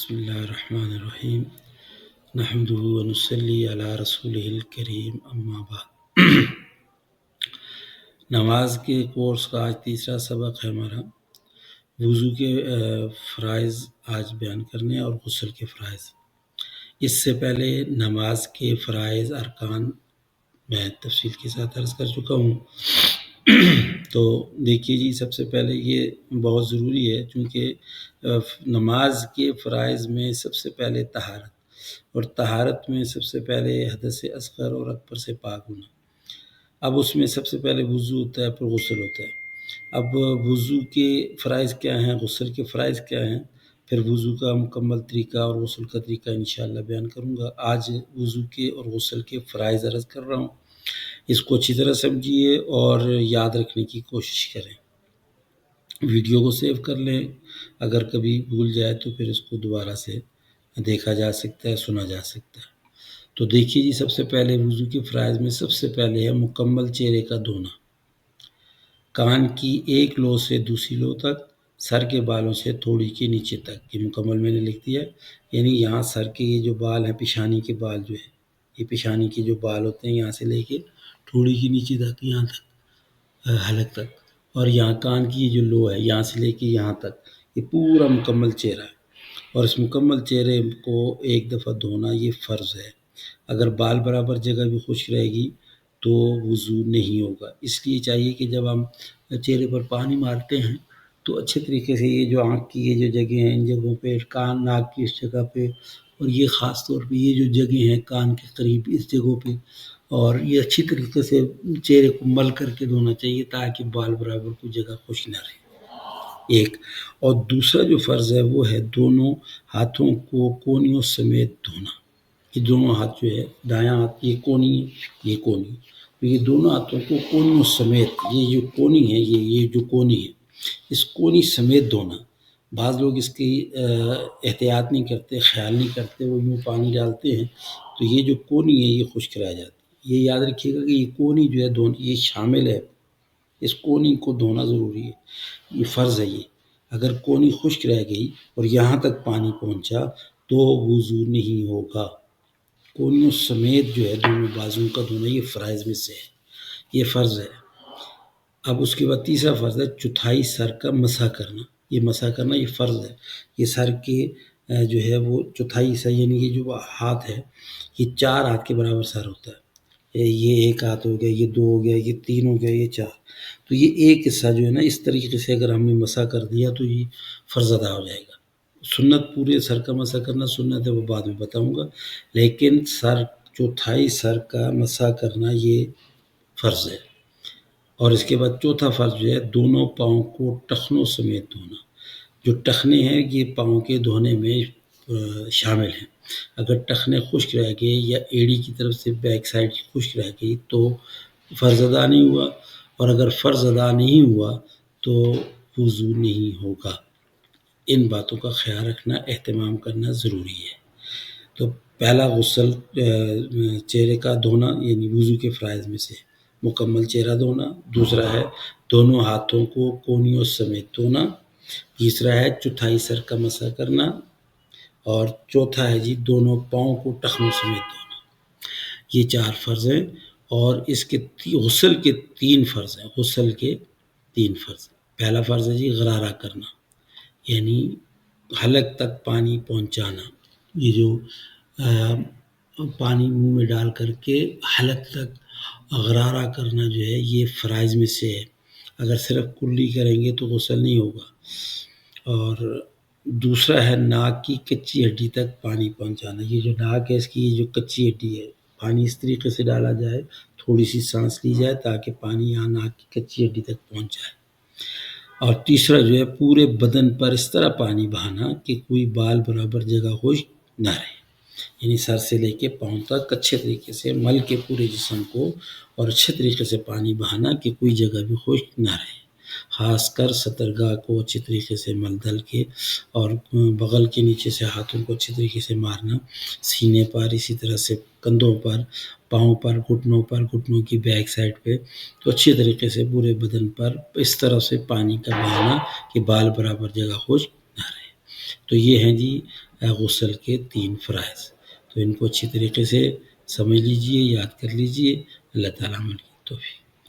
بسم اللہ الرحمن الرحیم نحمدہ ونصلی علی رسولہ الکریم اما بعد۔ نماز کے کورس کا آج تیسرا سبق ہے ہمارا۔ وضو کے فرائض آج بیان کرنے اور غسل کے فرائض۔ اس سے پہلے نماز کے فرائض ارکان میں تفصیل کے ساتھ عرض کر چکا ہوں۔ تو دیکھیے جی، سب سے پہلے یہ بہت ضروری ہے چونکہ نماز کے فرائض میں سب سے پہلے طہارت، اور طہارت میں سب سے پہلے حدث اصغر اور اکبر سے پاک ہونا۔ اب اس میں سب سے پہلے وضو ہوتا ہے، پھر غسل ہوتا ہے۔ اب وضو کے فرائض کیا ہیں، غسل کے فرائض کیا ہیں، پھر وضو کا مکمل طریقہ اور غسل کا طریقہ انشاءاللہ بیان کروں گا۔ آج وضو کے اور غسل کے فرائض عرض کر رہا ہوں، اس کو اچھی طرح سمجھیے اور یاد رکھنے کی کوشش کریں۔ ویڈیو کو سیو کر لیں، اگر کبھی بھول جائے تو پھر اس کو دوبارہ سے دیکھا جا سکتا ہے، سنا جا سکتا ہے۔ تو دیکھیے جی، سب سے پہلے وضو کے فرائض میں سب سے پہلے ہے مکمل چہرے کا دھونا، کان کی ایک لو سے دوسری لو تک، سر کے بالوں سے تھوڑی کے نیچے تک۔ یہ مکمل میں نے لکھ دیا ہے، یعنی یہاں سر کے یہ جو بال ہیں، پیشانی کے بال جو ہے، یہ پیشانی کے جو بال ہوتے ہیں، یہاں سے لے کے تھوڑی کے نیچے تک، یہاں تک حلق تک، اور یہاں کان کی یہ جو لو ہے، یہاں سے لے کے یہاں تک، یہ پورا مکمل چہرہ ہے۔ اور اس مکمل چہرے کو ایک دفعہ دھونا یہ فرض ہے۔ اگر بال برابر جگہ بھی خشک رہے گی تو وضو نہیں ہوگا۔ اس لیے چاہیے کہ جب ہم چہرے پر پانی مارتے ہیں تو اچھے طریقے سے یہ جو آنکھ کی یہ جو جگہ ہیں، ان جگہوں پہ، کان ناک کی اس جگہ پہ، اور یہ خاص طور پہ یہ جو جگہ ہیں کان کے قریب اس جگہوں پہ، اور یہ اچھی طریقے سے چہرے کو مل کر کے دھونا چاہیے تاکہ بال برابر کوئی جگہ خشک نہ رہے، ایک۔ اور دوسرا جو فرض ہے وہ ہے دونوں ہاتھوں کو کونیوں سمیت دھونا۔ یہ دونوں ہاتھ جو ہے، دایاں ہاتھ یہ کونی ہے، یہ کونی ہے، تو یہ دونوں ہاتھوں کو کونیوں سمیت، یہ جو کونی ہے، یہ جو کونی ہے، اس کونی سمیت دھونا۔ بعض لوگ اس کی احتیاط نہیں کرتے، خیال نہیں کرتے، وہ یوں پانی ڈالتے ہیں تو یہ جو کونی ہے یہ خشک رہ جاتی ہے۔ یہ یاد رکھیے گا کہ یہ کونی جو ہے یہ شامل ہے، اس کونی کو دھونا ضروری ہے، یہ فرض ہے۔ یہ اگر کونی خشک رہ گئی اور یہاں تک پانی پہنچا تو وضو نہیں ہوگا۔ کونیوں سمیت جو ہے دونوں بازوؤں کا دھونا یہ فرائض میں سے ہے، یہ فرض ہے۔ اب اس کے بعد تیسرا فرض ہے چوتھائی سر کا مسح کرنا۔ یہ مسح کرنا یہ فرض ہے۔ یہ سر کے جو ہے وہ چوتھائی حصہ، یعنی یہ جو ہاتھ ہے، یہ 4 ہاتھ کے برابر سر ہوتا ہے۔ یہ ایک ہاتھ ہو گیا، یہ 2 ہو گیا، یہ 3 ہو گیا، یہ 4۔ تو یہ ایک حصہ جو ہے نا، اس طریقے سے اگر ہم نے مسح کر دیا تو یہ فرض ادا ہو جائے گا۔ سنت پورے سر کا مسح کرنا سنت ہے، وہ بعد میں بتاؤں گا، لیکن چوتھائی سر کا مسح کرنا یہ فرض ہے۔ اور اس کے بعد چوتھا فرض جو ہے دونوں پاؤں کو ٹخنوں سمیت دھونا۔ جو ٹخنے ہیں یہ پاؤں کے دھونے میں شامل ہیں۔ اگر ٹخنے خشک رہ گئے یا ایڑی کی طرف سے بیک سائڈ خشک رہ گئی تو فرض ادا نہیں ہوا، اور اگر فرض ادا نہیں ہوا تو وضو نہیں ہوگا۔ ان باتوں کا خیال رکھنا، اہتمام کرنا ضروری ہے۔ تو پہلا غسل چہرے کا دھونا، یعنی وضو کے فرائض میں سے مکمل چہرہ دھونا۔ دوسرا ہے دونوں ہاتھوں کو کونیوں سمیت دھونا۔ تیسرا ہے چوتھائی سر کا مسح کرنا، اور چوتھا ہے جی دونوں پاؤں کو ٹخنوں سمیت دھونا۔ یہ 4 فرض ہیں، اور اس کے غسل کے 3 فرض ہیں۔ غسل کے 3 فرض، پہلا فرض ہے جی غرارہ کرنا، یعنی حلق تک پانی پہنچانا۔ یہ جو پانی منہ میں ڈال کر کے حلق تک غرارہ کرنا جو ہے یہ فرائض میں سے ہے۔ اگر صرف کلی کریں گے تو غسل نہیں ہوگا۔ اور دوسرا ہے ناک کی کچی ہڈی تک پانی پہنچانا۔ یہ جو ناک ہے، اس کی یہ جو کچی ہڈی ہے، پانی اس طریقے سے ڈالا جائے، تھوڑی سی سانس لی جائے تاکہ پانی یہاں ناک کی کچی ہڈی تک پہنچ جائے۔ اور تیسرا جو ہے پورے بدن پر اس طرح پانی بہانا کہ کوئی بال برابر جگہ خشک نہ رہے، یعنی سر سے لے کے پاؤں تک اچھے طریقے سے مل کے پورے جسم کو، اور اچھے طریقے سے پانی بہانا کہ کوئی جگہ بھی خشک نہ رہے۔ خاص کر سترگاہ کو اچھے طریقے سے مل دل کے، اور بغل کے نیچے سے ہاتھوں کو اچھے طریقے سے مارنا، سینے پر، اسی طرح سے کندھوں پر، پاؤں پر، گھٹنوں کی بیک سائڈ پہ، تو اچھے طریقے سے پورے بدن پر اس طرح سے پانی کا بہانا کہ بال برابر جگہ خشک نہ رہے۔ تو یہ ہیں جی غسل کے 3 فرائض۔ تو ان کو اچھی طریقے سے سمجھ لیجئے، یاد کر لیجئے۔ اللہ تعالیٰ عمل کی توفیق۔